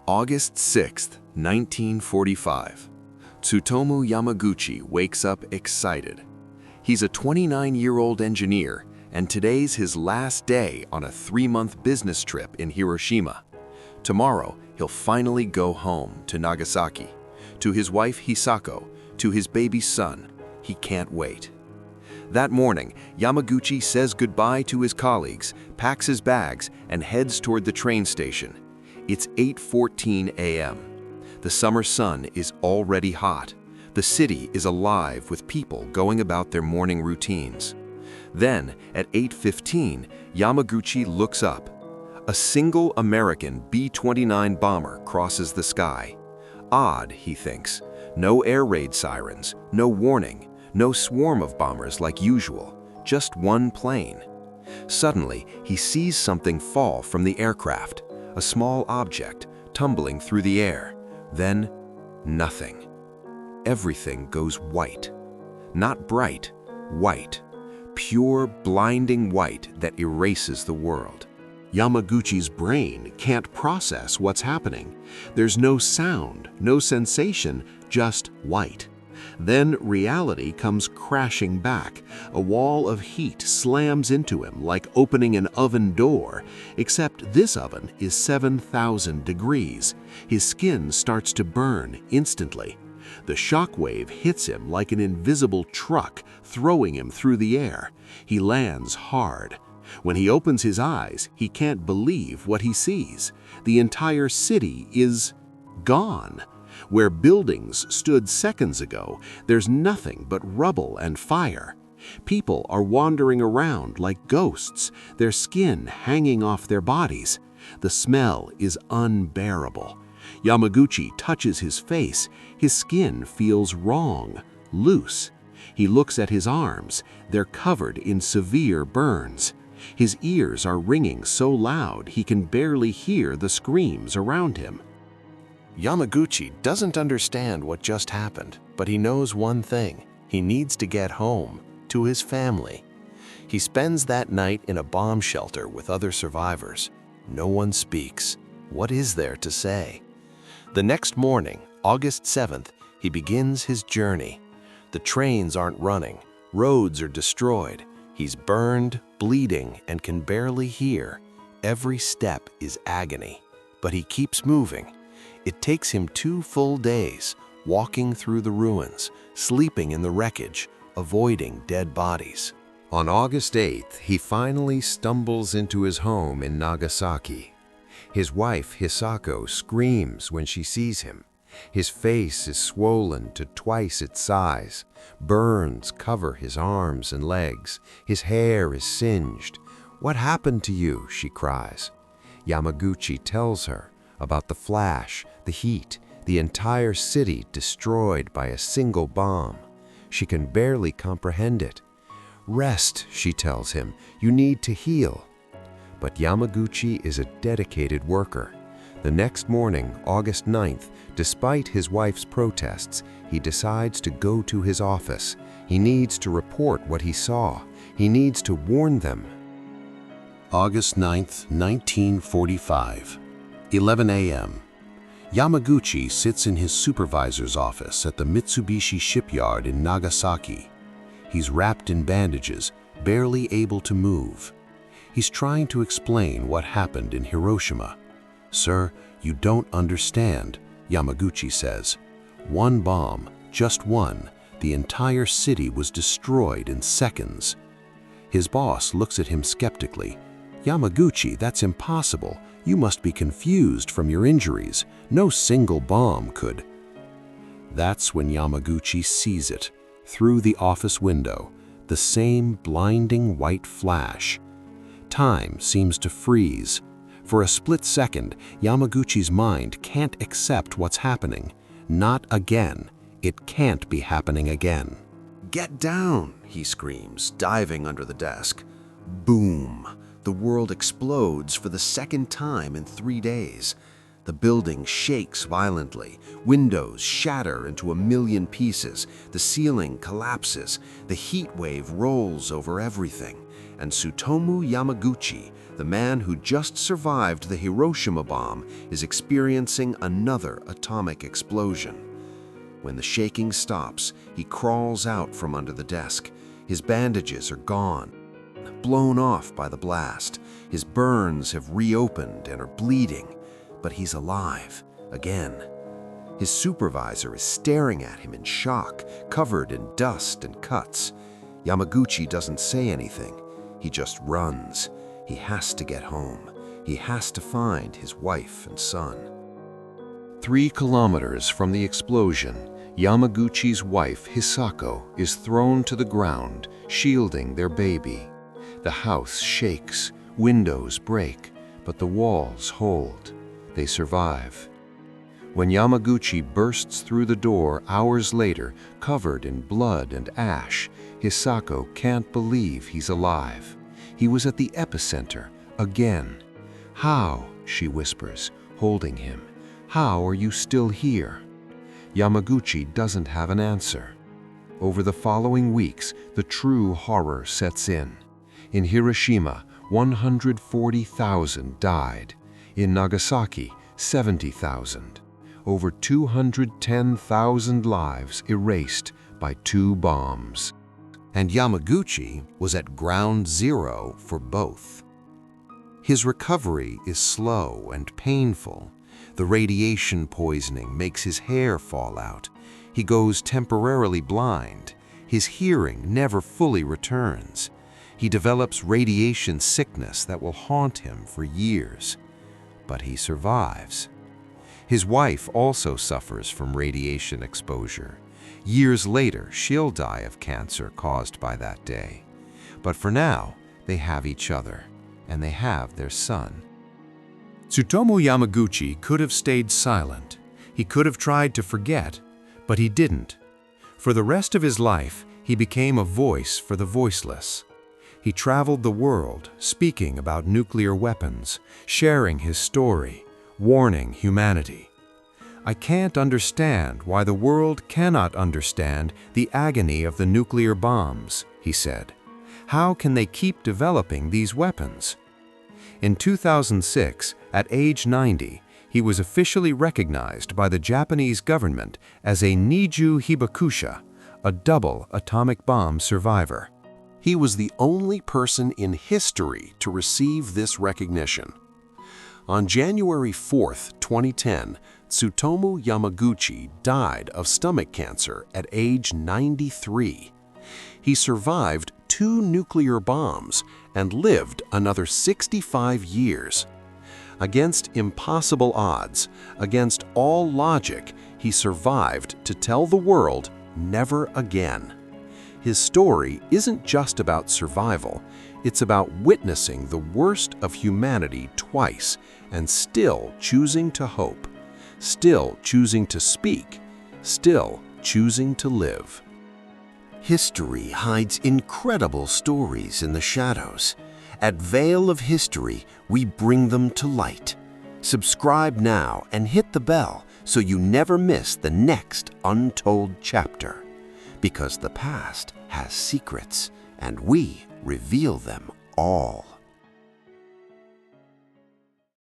August 6th, 1945. Tsutomu Yamaguchi wakes up excited. He's a 29-year-old engineer, and today's his last day on a 3-month business trip in Hiroshima. Tomorrow, he'll finally go home to Nagasaki, to his wife Hisako, to his baby son. He can't wait. That morning, Yamaguchi says goodbye to his colleagues, packs his bags, and heads toward the train station. It's 8:14 a.m. The summer sun is already hot. The city is alive with people going about their morning routines. Then, at 8:15, Yamaguchi looks up. A single American B-29 bomber crosses the sky. Odd, he thinks. No air raid sirens, no warning, no swarm of bombers like usual, just one plane. Suddenly, he sees something fall from the aircraft, a small object tumbling through the air. Then, nothing. Everything goes white. Not bright, white. Pure, blinding white that erases the world. Yamaguchi's brain can't process what's happening. There's no sound, no sensation, just white. Then reality comes crashing back. A wall of heat slams into him like opening an oven door, except this oven is 7,000 degrees. His skin starts to burn instantly. The shockwave hits him like an invisible truck, throwing him through the air. He lands hard. When he opens his eyes, he can't believe what he sees. The entire city is gone. Where buildings stood seconds ago, there's nothing but rubble and fire. People are wandering around like ghosts, their skin hanging off their bodies. The smell is unbearable. Yamaguchi touches his face. His skin feels wrong, loose. He looks at his arms. They're covered in severe burns. His ears are ringing so loud he can barely hear the screams around him. Yamaguchi doesn't understand what just happened, but he knows one thing. He needs to get home, to his family. He spends that night in a bomb shelter with other survivors. No one speaks. What is there to say? The next morning, August 7th, he begins his journey. The trains aren't running. Roads are destroyed. He's burned, bleeding, and can barely hear. Every step is agony, but he keeps moving. It takes him 2 full days, walking through the ruins, sleeping in the wreckage, avoiding dead bodies. On August 8th, he finally stumbles into his home in Nagasaki. His wife, Hisako, screams when she sees him. His face is swollen to twice its size. Burns cover his arms and legs. His hair is singed. "What happened to you?" she cries. Yamaguchi tells her about the flash, the heat, the entire city destroyed by a single bomb. She can barely comprehend it. "Rest," she tells him. "You need to heal." But Yamaguchi is a dedicated worker. The next morning, August 9th, despite his wife's protests, he decides to go to his office. He needs to report what he saw. He needs to warn them. August 9th, 1945. 11 a.m. Yamaguchi sits in his supervisor's office at the Mitsubishi shipyard in Nagasaki. He's wrapped in bandages, barely able to move. He's trying to explain what happened in Hiroshima. "Sir, you don't understand," Yamaguchi says. "One bomb, just one, the entire city was destroyed in seconds." His boss looks at him skeptically. "Yamaguchi, that's impossible. You must be confused from your injuries. No single bomb could." That's when Yamaguchi sees it, through the office window, the same blinding white flash. Time seems to freeze. For a split second, Yamaguchi's mind can't accept what's happening. Not again. It can't be happening again. "Get down!" he screams, diving under the desk. Boom! The world explodes for the second time in 3 days. The building shakes violently. Windows shatter into a million pieces. The ceiling collapses. The heat wave rolls over everything. And Tsutomu Yamaguchi, The man who just survived the Hiroshima bomb is experiencing another atomic explosion. When the shaking stops, he crawls out from under the desk. His bandages are gone, blown off by the blast. His burns have reopened and are bleeding, but he's alive again. His supervisor is staring at him in shock, covered in dust and cuts. Yamaguchi doesn't say anything. He just runs. He has to get home. He has to find his wife and son. 3 kilometers from the explosion, Yamaguchi's wife, Hisako, is thrown to the ground, shielding their baby. The house shakes, windows break, but the walls hold. They survive. When Yamaguchi bursts through the door hours later, covered in blood and ash, Hisako can't believe he's alive. He was at the epicenter, again. "How?" she whispers, holding him. "How are you still here?" Yamaguchi doesn't have an answer. Over the following weeks, the true horror sets in. In Hiroshima, 140,000 died. In Nagasaki, 70,000. Over 210,000 lives erased by 2 bombs. And Yamaguchi was at ground zero for both. His recovery is slow and painful. The radiation poisoning makes his hair fall out. He goes temporarily blind. His hearing never fully returns. He develops radiation sickness that will haunt him for years. But he survives. His wife also suffers from radiation exposure. Years later, she'll die of cancer caused by that day. But for now, they have each other, and they have their son. Tsutomu Yamaguchi could have stayed silent. He could have tried to forget, but he didn't. For the rest of his life, he became a voice for the voiceless. He traveled the world, speaking about nuclear weapons, sharing his story, warning humanity. "I can't understand why the world cannot understand the agony of the nuclear bombs," he said. "How can they keep developing these weapons?" In 2006, at age 90, he was officially recognized by the Japanese government as a Niju Hibakusha, a double atomic bomb survivor. He was the only person in history to receive this recognition. On January 4, 2010, Tsutomu Yamaguchi died of stomach cancer at age 93. He survived 2 nuclear bombs and lived another 65 years. Against impossible odds, against all logic, he survived to tell the world never again. His story isn't just about survival, it's about witnessing the worst of humanity twice and still choosing to hope, still choosing to speak, still choosing to live. History hides incredible stories in the shadows. At Veil of History, we bring them to light. Subscribe now and hit the bell so you never miss the next untold chapter. Because the past has secrets, and we reveal them all.